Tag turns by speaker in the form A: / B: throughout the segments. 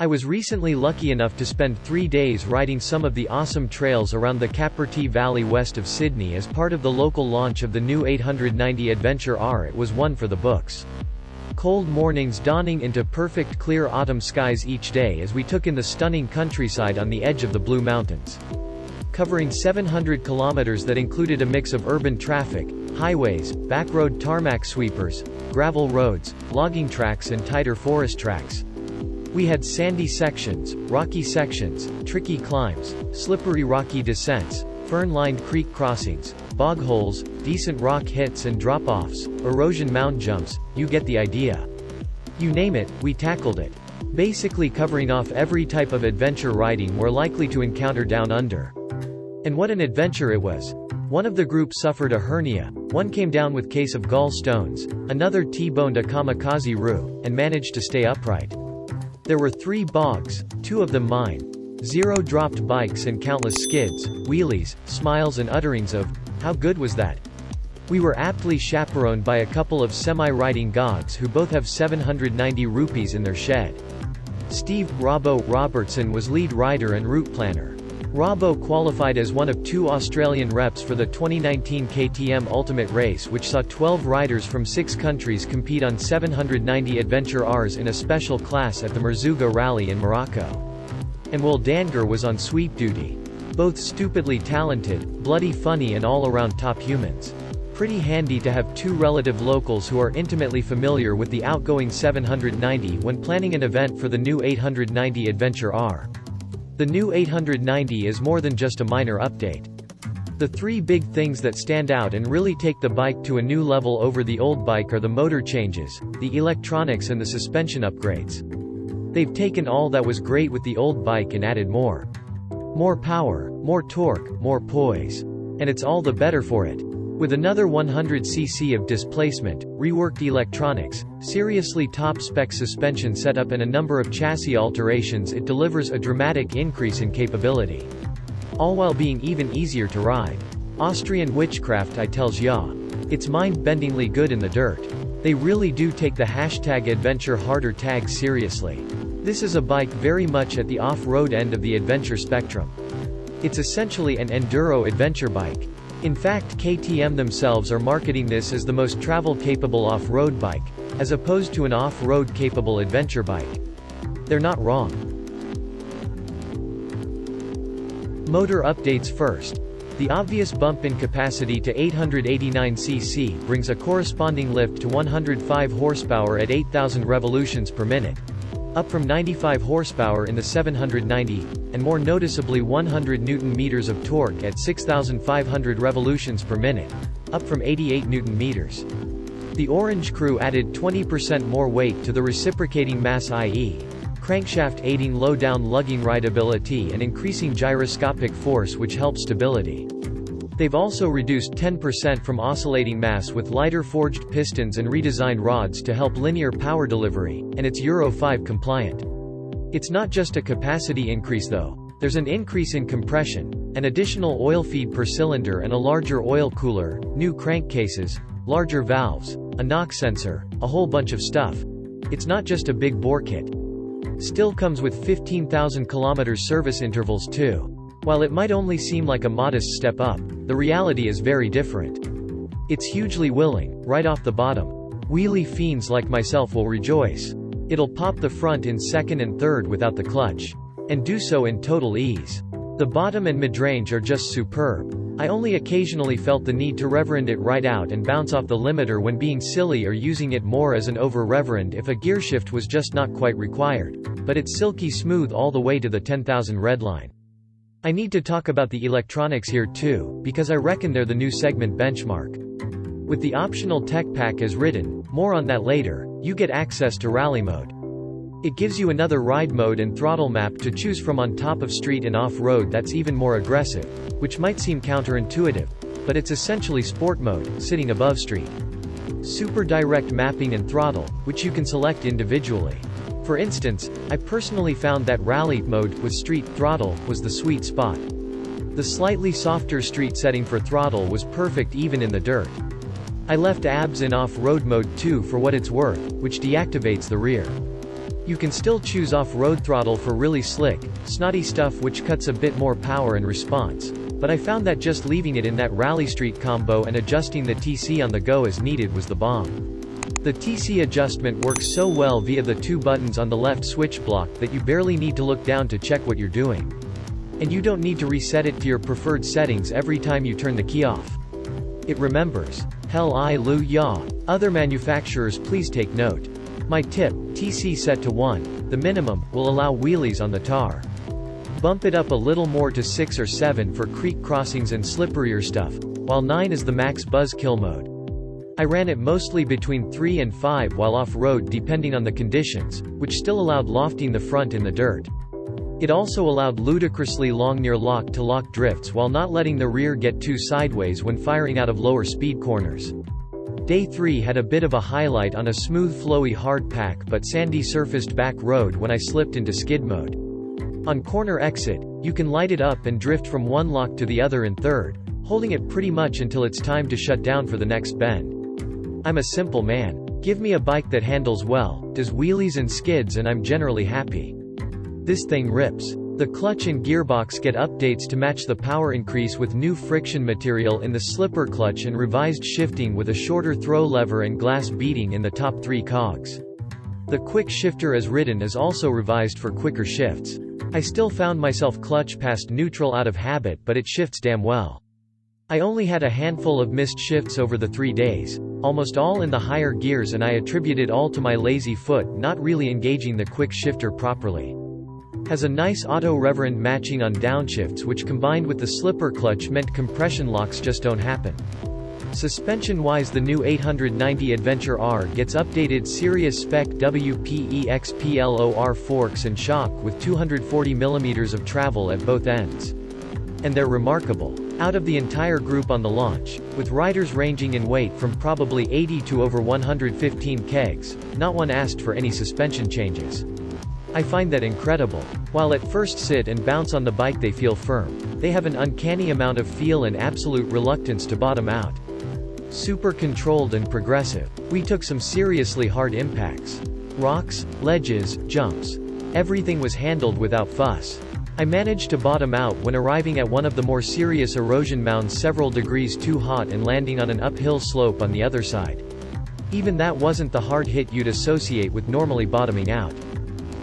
A: I was recently lucky enough to spend 3 days riding some of the awesome trails around the Kapurti Valley west of Sydney as part of the local launch of the new 890 Adventure R. It was one for the books. Cold mornings dawning into perfect clear autumn skies each day as we took in the stunning countryside on the edge of the Blue Mountains. Covering 700 kilometers that included a mix of urban traffic, highways, backroad tarmac sweepers, gravel roads, logging tracks and tighter forest tracks. We had sandy sections, rocky sections, tricky climbs, slippery rocky descents, fern-lined creek crossings, bog holes, decent rock hits and drop-offs, erosion mound jumps, you get the idea. You name it, we tackled it. Basically covering off every type of adventure riding we're likely to encounter down under. And what an adventure it was. One of the group suffered a hernia, one came down with case of gallstones, another T-boned a kamikaze roo, and managed to stay upright. There were 3 bogs, 2 of them mine. 0 dropped bikes and countless skids, wheelies, smiles and utterings of, "How good was that?" We were aptly chaperoned by a couple of semi-riding gods who both have 790 rupees in their shed. Steve "Robbo" Robertson was lead rider and route planner. Robbo qualified as one of 2 Australian reps for the 2019 KTM Ultimate Race, which saw 12 riders from 6 countries compete on 790 Adventure Rs in a special class at the Merzouga Rally in Morocco. And Will Danger was on sweep duty. Both stupidly talented, bloody funny and all-around top humans. Pretty handy to have 2 relative locals who are intimately familiar with the outgoing 790 when planning an event for the new 890 Adventure R. The new 890 is more than just a minor update. The 3 big things that stand out and really take the bike to a new level over the old bike are the motor changes, the electronics and the suspension upgrades. They've taken all that was great with the old bike and added more. More power, more torque, more poise. And it's all the better for it. With another 100cc of displacement, reworked electronics, seriously top-spec suspension setup and a number of chassis alterations, it delivers a dramatic increase in capability. All while being even easier to ride. Austrian witchcraft, I tells ya. It's mind-bendingly good in the dirt. They really do take the #adventure harder tag seriously. This is a bike very much at the off-road end of the adventure spectrum. It's essentially an enduro adventure bike. In fact, KTM themselves are marketing this as the most travel-capable off-road bike, as opposed to an off-road capable adventure bike. They're not wrong. Motor updates first. The obvious bump in capacity to 889cc brings a corresponding lift to 105 horsepower at 8,000 revolutions per minute. Up from 95 horsepower in the 790, and more noticeably 100 Nm of torque at 6,500 revolutions per minute, up from 88 Nm. The Orange crew added 20% more weight to the reciprocating mass, i.e. crankshaft, aiding low-down lugging rideability and increasing gyroscopic force, which helps stability. They've also reduced 10% from oscillating mass with lighter forged pistons and redesigned rods to help linear power delivery, and it's Euro 5 compliant. It's not just a capacity increase though. There's an increase in compression, an additional oil feed per cylinder and a larger oil cooler, new crankcases, larger valves, a knock sensor, a whole bunch of stuff. It's not just a big bore kit. Still comes with 15,000 km service intervals too. While it might only seem like a modest step up, the reality is very different. It's hugely willing, right off the bottom. Wheelie fiends like myself will rejoice. It'll pop the front in second and third without the clutch. And do so in total ease. The bottom and mid-range are just superb. I only occasionally felt the need to reverend it right out and bounce off the limiter when being silly or using it more as an over-reverend if a gearshift was just not quite required. But it's silky smooth all the way to the 10,000 redline. I need to talk about the electronics here too, because I reckon they're the new segment benchmark. With the optional tech pack as written, more on that later, you get access to rally mode. It gives you another ride mode and throttle map to choose from on top of street and off-road that's even more aggressive, which might seem counterintuitive, but it's essentially sport mode, sitting above street. Super direct mapping and throttle, which you can select individually. For instance, I personally found that rally mode with street throttle was the sweet spot. The slightly softer street setting for throttle was perfect even in the dirt. I left ABS in off-road mode too for what it's worth, which deactivates the rear. You can still choose off-road throttle for really slick, snotty stuff which cuts a bit more power and response, but I found that just leaving it in that rally street combo and adjusting the TC on the go as needed was the bomb. The TC adjustment works so well via the 2 buttons on the left switch block that you barely need to look down to check what you're doing. And you don't need to reset it to your preferred settings every time you turn the key off. It remembers. Hallelujah. Other manufacturers, please take note. My tip, TC set to 1, the minimum, will allow wheelies on the tar. Bump it up a little more to 6 or 7 for creek crossings and slipperier stuff, while 9 is the max buzzkill mode. I ran it mostly between 3 and 5 while off-road depending on the conditions, which still allowed lofting the front in the dirt. It also allowed ludicrously long near lock-to-lock drifts while not letting the rear get too sideways when firing out of lower speed corners. Day 3 had a bit of a highlight on a smooth flowy hard pack but sandy surfaced back road when I slipped into skid mode. On corner exit, you can light it up and drift from one lock to the other in third, holding it pretty much until it's time to shut down for the next bend. I'm a simple man. Give me a bike that handles well, does wheelies and skids, and I'm generally happy. This thing rips. The clutch and gearbox get updates to match the power increase with new friction material in the slipper clutch and revised shifting with a shorter throw lever and glass beading in the top 3 cogs. The quick shifter as ridden is also revised for quicker shifts. I still found myself clutch past neutral out of habit, but it shifts damn well. I only had a handful of missed shifts over the 3 days, almost all in the higher gears, and I attribute it all to my lazy foot not really engaging the quick shifter properly. Has a nice auto-reverend matching on downshifts, which combined with the slipper clutch meant compression locks just don't happen. Suspension-wise, the new 890 Adventure R gets updated Sirius spec WPEXPLOR forks and shock with 240 mm of travel at both ends. And they're remarkable. Out of the entire group on the launch, with riders ranging in weight from probably 80 to over 115 kegs, not one asked for any suspension changes. I find that incredible. While at first sit and bounce on the bike they feel firm, they have an uncanny amount of feel and absolute reluctance to bottom out. Super controlled and progressive. We took some seriously hard impacts. Rocks, ledges, jumps. Everything was handled without fuss. I managed to bottom out when arriving at one of the more serious erosion mounds several degrees too hot and landing on an uphill slope on the other side. Even that wasn't the hard hit you'd associate with normally bottoming out.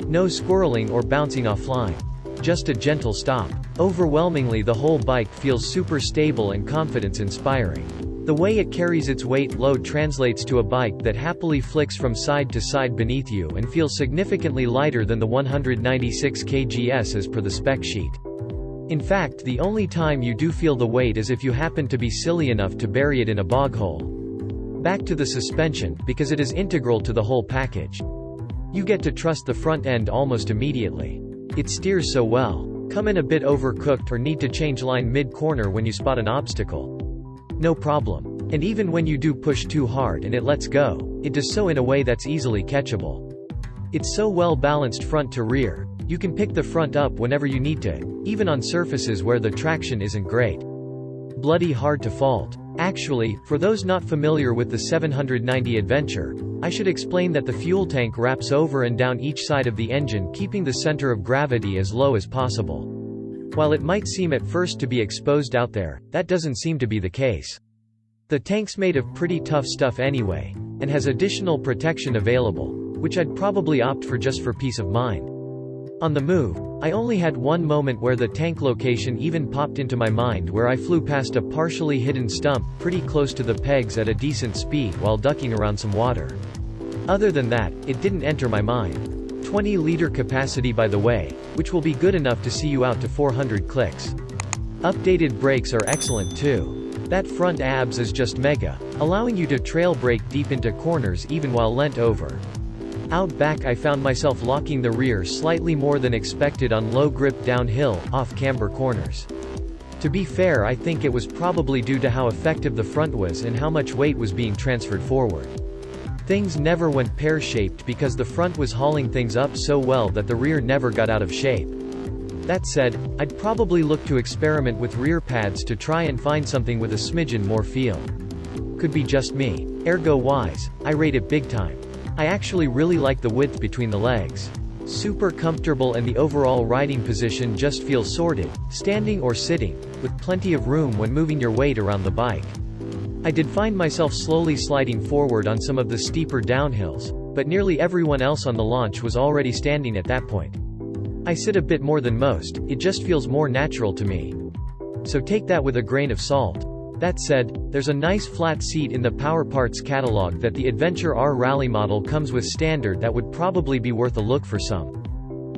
A: No squirreling or bouncing offline. Just a gentle stop. Overwhelmingly, the whole bike feels super stable and confidence-inspiring. The way it carries its weight load translates to a bike that happily flicks from side to side beneath you and feels significantly lighter than the 196 kgs as per the spec sheet. In fact, the only time you do feel the weight is if you happen to be silly enough to bury it in a bog hole. Back to the suspension, because it is integral to the whole package. You get to trust the front end almost immediately. It steers so well. Come in a bit overcooked or need to change line mid-corner when you spot an obstacle. No problem. And even when you do push too hard and it lets go, it does so in a way that's easily catchable. It's so well balanced front to rear, you can pick the front up whenever you need to, even on surfaces where the traction isn't great. Bloody hard to fault. Actually, for those not familiar with the 790 Adventure, I should explain that the fuel tank wraps over and down each side of the engine, keeping the center of gravity as low as possible. While it might seem at first to be exposed out there, that doesn't seem to be the case. The tank's made of pretty tough stuff anyway, and has additional protection available, which I'd probably opt for just for peace of mind. On the move, I only had one moment where the tank location even popped into my mind, where I flew past a partially hidden stump pretty close to the pegs at a decent speed while ducking around some water. Other than that, it didn't enter my mind. 20-liter capacity by the way, which will be good enough to see you out to 400 clicks. Updated brakes are excellent too. That front ABS is just mega, allowing you to trail brake deep into corners even while leant over. Out back I found myself locking the rear slightly more than expected on low-grip downhill, off-camber corners. To be fair, I think it was probably due to how effective the front was and how much weight was being transferred forward. Things never went pear-shaped because the front was hauling things up so well that the rear never got out of shape. That said, I'd probably look to experiment with rear pads to try and find something with a smidgen more feel. Could be just me. Ergo-wise, I rate it big time. I actually really like the width between the legs. Super comfortable, and the overall riding position just feels sorted, standing or sitting, with plenty of room when moving your weight around the bike. I did find myself slowly sliding forward on some of the steeper downhills, but nearly everyone else on the launch was already standing at that point. I sit a bit more than most, it just feels more natural to me. So take that with a grain of salt. That said, there's a nice flat seat in the Power Parts catalog that the Adventure R Rally model comes with standard that would probably be worth a look for some.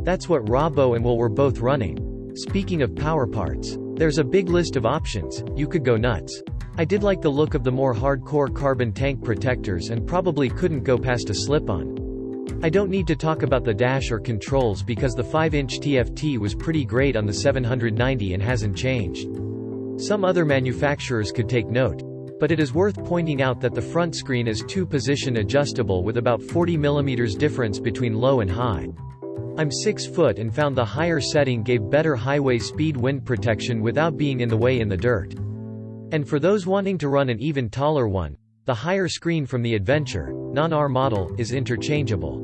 A: That's what Robbo and Will were both running. Speaking of Power Parts, there's a big list of options, you could go nuts. I did like the look of the more hardcore carbon tank protectors and probably couldn't go past a slip-on. I don't need to talk about the dash or controls because the 5-inch TFT was pretty great on the 790 and hasn't changed. Some other manufacturers could take note. But it is worth pointing out that the front screen is 2-position adjustable with about 40 mm difference between low and high. I'm 6 foot and found the higher setting gave better highway speed wind protection without being in the way in the dirt. And for those wanting to run an even taller one, the higher screen from the Adventure, non-R model, is interchangeable.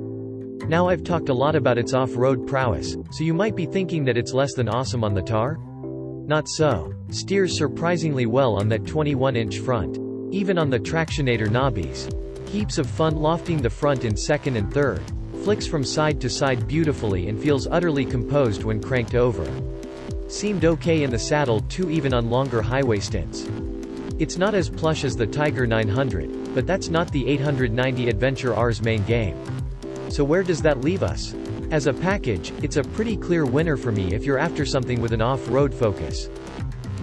A: Now I've talked a lot about its off-road prowess, so you might be thinking that it's less than awesome on the tar? Not so. Steers surprisingly well on that 21-inch front. Even on the Tractionator knobbies. Heaps of fun lofting the front in second and third. Flicks from side to side beautifully and feels utterly composed when cranked over. Seemed okay in the saddle too, even on longer highway stints. It's not as plush as the Tiger 900, but that's not the 890 Adventure R's main game. So where does that leave us? As a package, it's a pretty clear winner for me if you're after something with an off-road focus.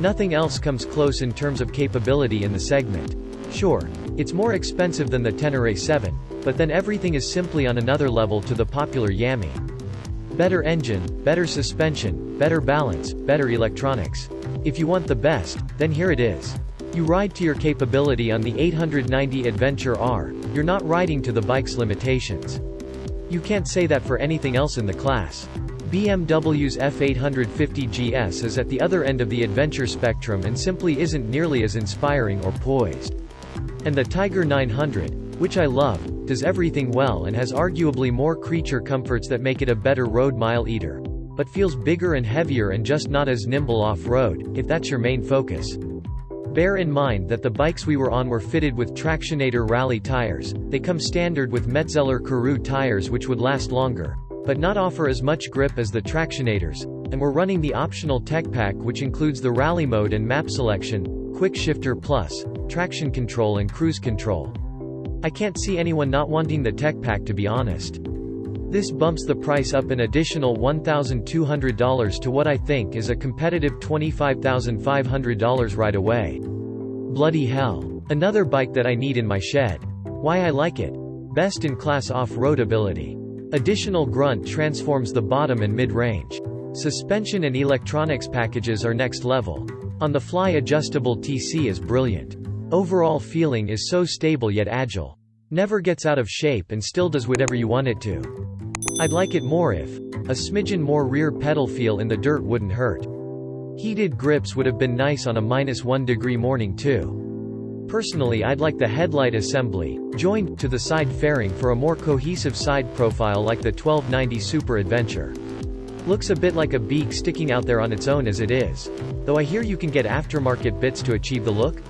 A: Nothing else comes close in terms of capability in the segment. Sure, it's more expensive than the Tenere 7, but then everything is simply on another level to the popular Yami. Better engine, better suspension, better balance, better electronics. If you want the best, then here it is. You ride to your capability on the 890 Adventure R, you're not riding to the bike's limitations. You can't say that for anything else in the class. BMW's F850 GS is at the other end of the adventure spectrum and simply isn't nearly as inspiring or poised. And the Tiger 900, which I love, does everything well and has arguably more creature comforts that make it a better road mile eater. But feels bigger and heavier and just not as nimble off-road, if that's your main focus. Bear in mind that the bikes we were on were fitted with Tractionator Rally tires. They come standard with Metzeler Karoo tires which would last longer, but not offer as much grip as the Tractionators, and we're running the optional Tech Pack which includes the Rally Mode and Map Selection, Quick Shifter Plus, Traction Control and Cruise Control. I can't see anyone not wanting the Tech Pack, to be honest. This bumps the price up an additional $1,200 to what I think is a competitive $25,500 right away. Bloody hell. Another bike that I need in my shed. Why I like it? Best in class off-road ability. Additional grunt transforms the bottom and mid-range. Suspension and electronics packages are next level. On-the-fly adjustable TC is brilliant. Overall feeling is so stable yet agile. Never gets out of shape and still does whatever you want it to. I'd like it more if a smidgen more rear pedal feel in the dirt wouldn't hurt. Heated grips would have been nice on a -1 degree morning too. Personally, I'd like the headlight assembly, joined to the side fairing for a more cohesive side profile like the 1290 Super Adventure. Looks a bit like a beak sticking out there on its own as it is. Though I hear you can get aftermarket bits to achieve the look.